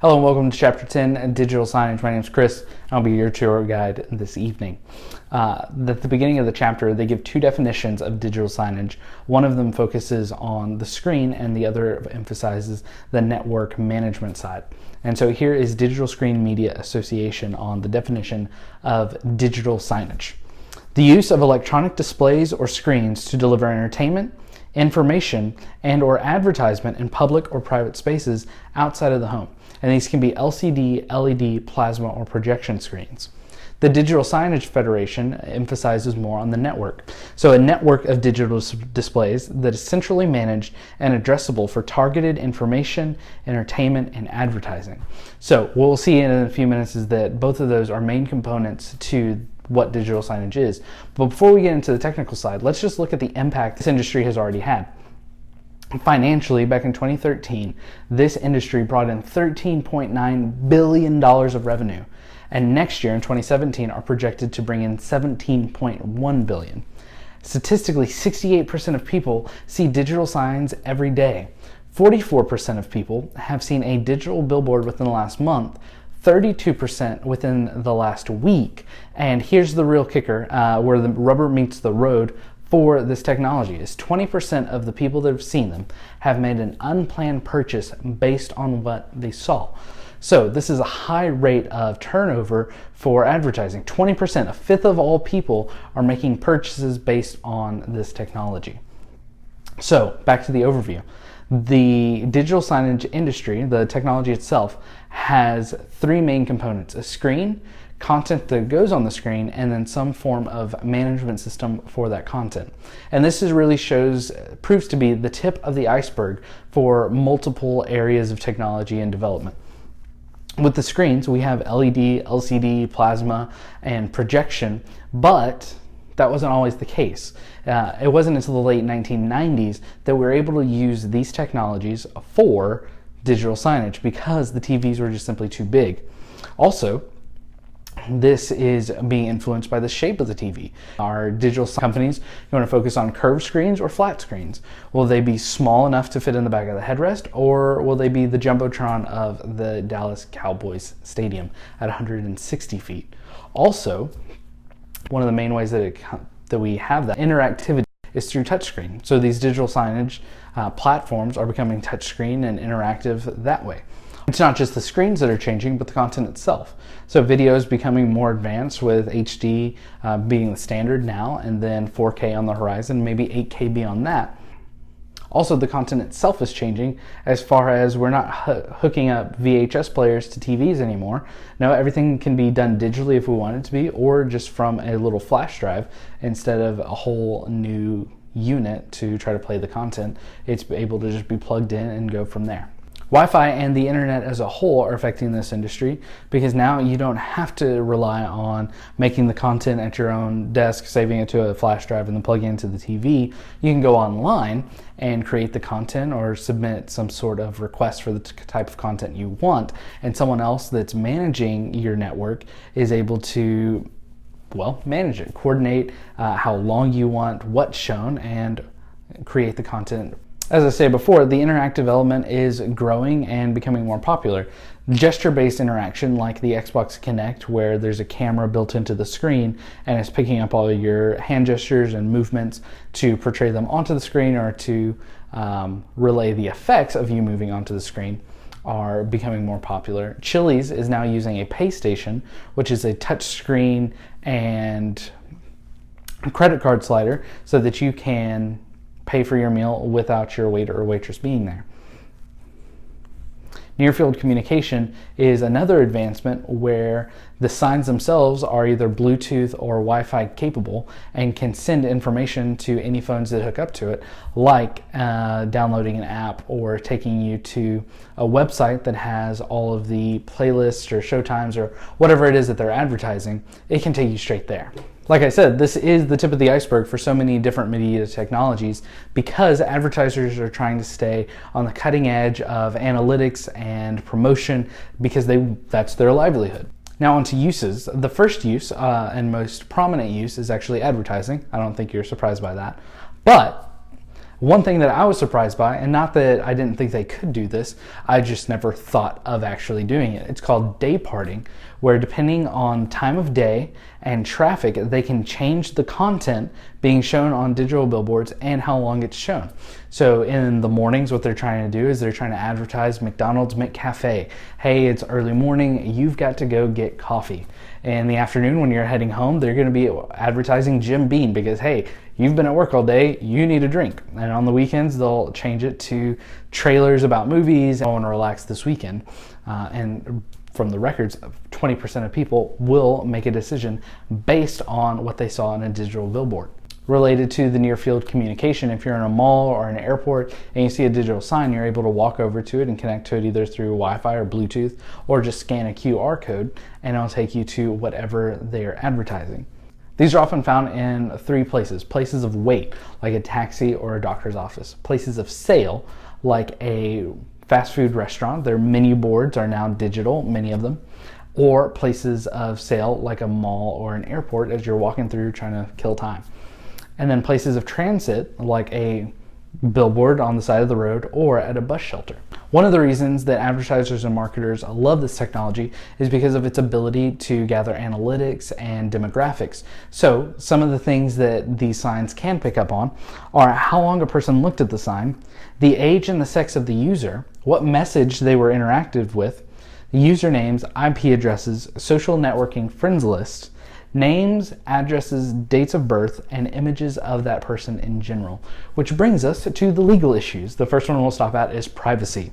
Hello and welcome to Chapter 10, Digital Signage. My name is Chris, and I'll be your tour guide this evening. At the beginning of the chapter, they give two definitions of digital signage. One of them focuses on the screen, and the other emphasizes the network management side. And so here is Digital Screen Media Association on the definition of digital signage. The use of electronic displays or screens to deliver entertainment, information, and or advertisement in public or private spaces outside of the home. And these can be LCD, LED, plasma, or projection screens. The Digital Signage Federation emphasizes more on the network. So a network of digital displays that is centrally managed and addressable for targeted information, entertainment, and advertising. So what we'll see in a few minutes is that both of those are main components to what digital signage is. But before we get into the technical side, let's just look at the impact this industry has already had. Financially, back in 2013, this industry brought in $13.9 billion of revenue, and next year in 2017 are projected to bring in $17.1 billion. Statistically, 68% of people see digital signs every day. 44% of people have seen a digital billboard within the last month, 32% within the last week, and here's the real kicker, where the rubber meets the road for this technology is 20% of the people that have seen them have made an unplanned purchase based on what they saw. So this is a high rate of turnover for advertising. 20%, a fifth of all people are making purchases based on this technology. So back to the overview. The digital signage industry, the technology itself, has three main components: a screen, content that goes on the screen, and then some form of management system for that content. And this is really proves to be the tip of the iceberg for multiple areas of technology and development. With the screens, we have LED, LCD, plasma, and projection, but that wasn't always the case. It wasn't until the late 1990s that we were able to use these technologies for digital signage because the TVs were just simply too big. Also, this is being influenced by the shape of the TV. Our digital companies, you want to focus on curved screens or flat screens? Will they be small enough to fit in the back of the headrest, or will they be the Jumbotron of the Dallas Cowboys Stadium at 160 feet? Also, one of the main ways that we have that interactivity is through touchscreen. So these digital signage platforms are becoming touchscreen and interactive that way. It's not just the screens that are changing, but the content itself. So video is becoming more advanced with HD being the standard now, and then 4K on the horizon, maybe 8K beyond that. Also, the content itself is changing as far as we're not hooking up VHS players to TVs anymore. No, everything can be done digitally if we want it to be, or just from a little flash drive instead of a whole new unit to try to play the content. It's able to just be plugged in and go from there. Wi-Fi and the internet as a whole are affecting this industry because now you don't have to rely on making the content at your own desk, saving it to a flash drive, and then plugging it into the TV. You can go online and create the content or submit some sort of request for the type of content you want, and someone else that's managing your network is able to, well, manage it, coordinate how long you want what's shown, and create the content. As I said before, the interactive element is growing and becoming more popular. Gesture-based interaction like the Xbox Kinect, where there's a camera built into the screen and it's picking up all your hand gestures and movements to portray them onto the screen or to relay the effects of you moving onto the screen, are becoming more popular. Chili's is now using a pay station, which is a touch screen and credit card slider so that you can pay for your meal without your waiter or waitress being there. Near-field communication is another advancement where the signs themselves are either Bluetooth or Wi-Fi capable and can send information to any phones that hook up to it, like downloading an app or taking you to a website that has all of the playlists or showtimes or whatever it is that they're advertising. It can take you straight there. Like I said, this is the tip of the iceberg for so many different media technologies because advertisers are trying to stay on the cutting edge of analytics and promotion because that's their livelihood. Now onto uses. The first use and most prominent use is actually advertising. I don't think you're surprised by that. But One thing that I was surprised by, and not that I didn't think they could do this, I just never thought of actually doing it. It's called day parting, where depending on time of day and traffic, they can change the content being shown on digital billboards and how long it's shown. So in the mornings, what they're trying to do is they're trying to advertise McDonald's McCafe. Hey, it's early morning, you've got to go get coffee. In the afternoon, when you're heading home, they're going to be advertising Jim Beam because, hey, you've been at work all day, you need a drink. And on the weekends, they'll change it to trailers about movies. I want to relax this weekend. And from the records, 20% of people will make a decision based on what they saw on a digital billboard. Related to the near field communication, if you're in a mall or an airport and you see a digital sign, you're able to walk over to it and connect to it either through Wi-Fi or Bluetooth, or just scan a QR code and it'll take you to whatever they're advertising. These are often found in three places: places of wait, like a taxi or a doctor's office; places of sale, like a fast food restaurant. Their menu boards are now digital, many of them; or places of sale, like a mall or an airport, as you're walking through trying to kill time. And then places of transit, like a billboard on the side of the road or at a bus shelter. One of the reasons that advertisers and marketers love this technology is because of its ability to gather analytics and demographics. So some of the things that these signs can pick up on are how long a person looked at the sign, the age and the sex of the user, what message they were interactive with, the usernames, IP addresses, social networking friends lists, names, addresses, dates of birth, and images of that person in general. Which brings us to the legal issues. The first one we'll stop at is privacy.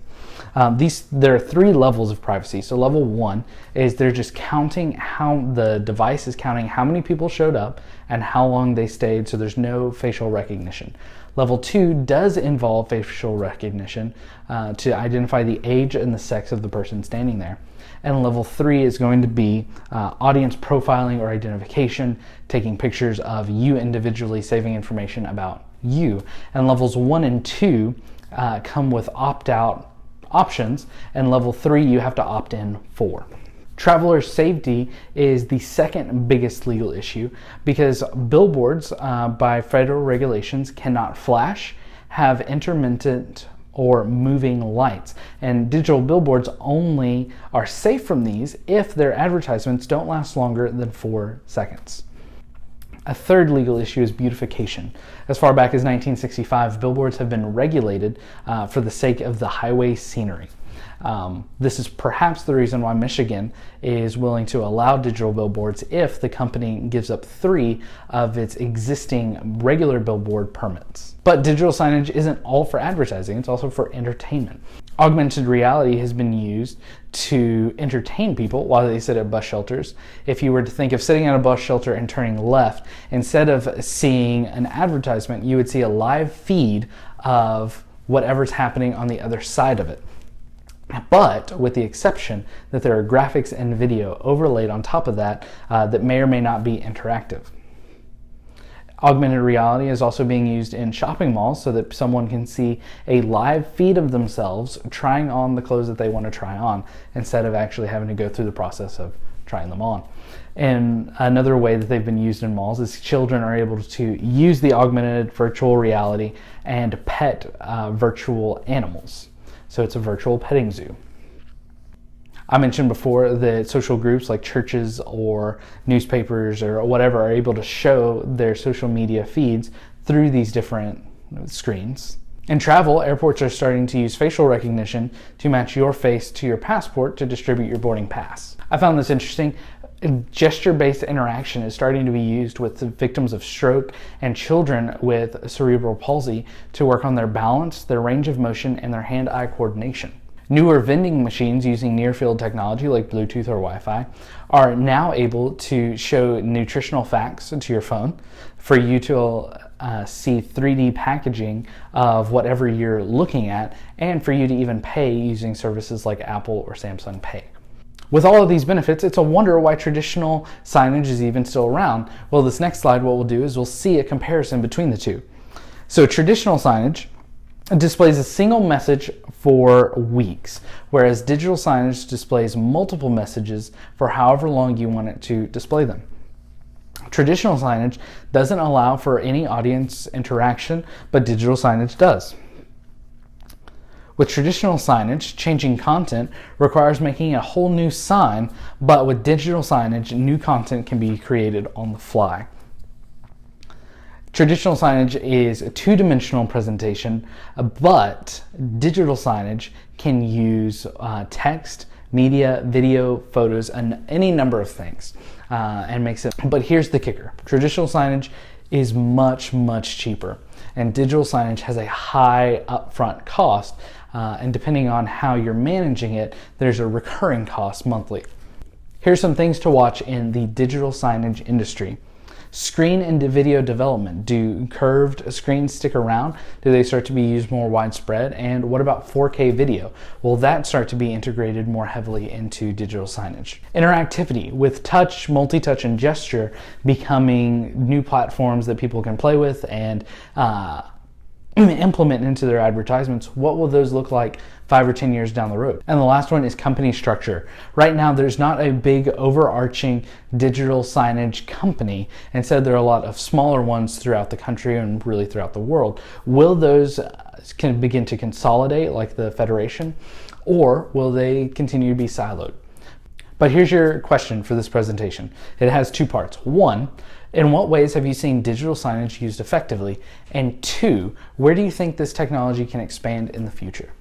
There are three levels of privacy. So level one is they're just counting how the device is counting how many people showed up and how long they stayed, so there's no facial recognition. Level two does involve facial recognition to identify the age and the sex of the person standing there. And level three is going to be audience profiling or identification, taking pictures of you individually, saving information about you. And levels 1 and 2 come with opt-out options, and level 3 you have to opt in for. Traveler safety is the second biggest legal issue because billboards by federal regulations cannot flash, have intermittent or moving lights, and digital billboards only are safe from these if their advertisements don't last longer than 4 seconds. A third legal issue is beautification. As far back as 1965, billboards have been regulated for the sake of the highway scenery. This is perhaps the reason why Michigan is willing to allow digital billboards if the company gives up 3 of its existing regular billboard permits. But digital signage isn't all for advertising, it's also for entertainment. Augmented reality has been used to entertain people while they sit at bus shelters. If you were to think of sitting at a bus shelter and turning left, instead of seeing an advertisement, you would see a live feed of whatever's happening on the other side of it. But with the exception that there are graphics and video overlaid on top of that that may or may not be interactive. Augmented reality is also being used in shopping malls so that someone can see a live feed of themselves trying on the clothes that they want to try on instead of actually having to go through the process of trying them on. And another way that they've been used in malls is children are able to use the augmented virtual reality and pet virtual animals. So it's a virtual petting zoo. I mentioned before that social groups like churches or newspapers or whatever are able to show their social media feeds through these different screens. In travel, airports are starting to use facial recognition to match your face to your passport to distribute your boarding pass. I found this interesting. Gesture-based interaction is starting to be used with the victims of stroke and children with cerebral palsy to work on their balance, their range of motion, and their hand-eye coordination. Newer vending machines using near-field technology like Bluetooth or Wi-Fi are now able to show nutritional facts to your phone for you to see 3D packaging of whatever you're looking at, and for you to even pay using services like Apple or Samsung Pay. With all of these benefits, it's a wonder why traditional signage is even still around. Well, this next slide, what we'll do is we'll see a comparison between the two. So traditional signage displays a single message for weeks, whereas digital signage displays multiple messages for however long you want it to display them. Traditional signage doesn't allow for any audience interaction, but digital signage does. With traditional signage, changing content requires making a whole new sign, but with digital signage, new content can be created on the fly. Traditional signage is a two-dimensional presentation, but digital signage can use text, media, video, photos, and any number of things, and makes it. But here's the kicker: traditional signage is much, much cheaper, and digital signage has a high upfront cost, and depending on how you're managing it, there's a recurring cost monthly. Here's some things to watch in the digital signage industry. Screen and video development. Do curved screens stick around? Do they start to be used more widespread? And what about 4K video? Will that start to be integrated more heavily into digital signage? Interactivity. With touch, multi-touch, and gesture becoming new platforms that people can play with and implement into their advertisements, what will those look like 5 or 10 years down the road? And the last one is company structure. Right now, there's not a big overarching digital signage company. Instead, there are a lot of smaller ones throughout the country and really throughout the world. Will those can begin to consolidate like the Federation, or will they continue to be siloed? But here's your question for this presentation. It has two parts. One, in what ways have you seen digital signage used effectively? And two, where do you think this technology can expand in the future?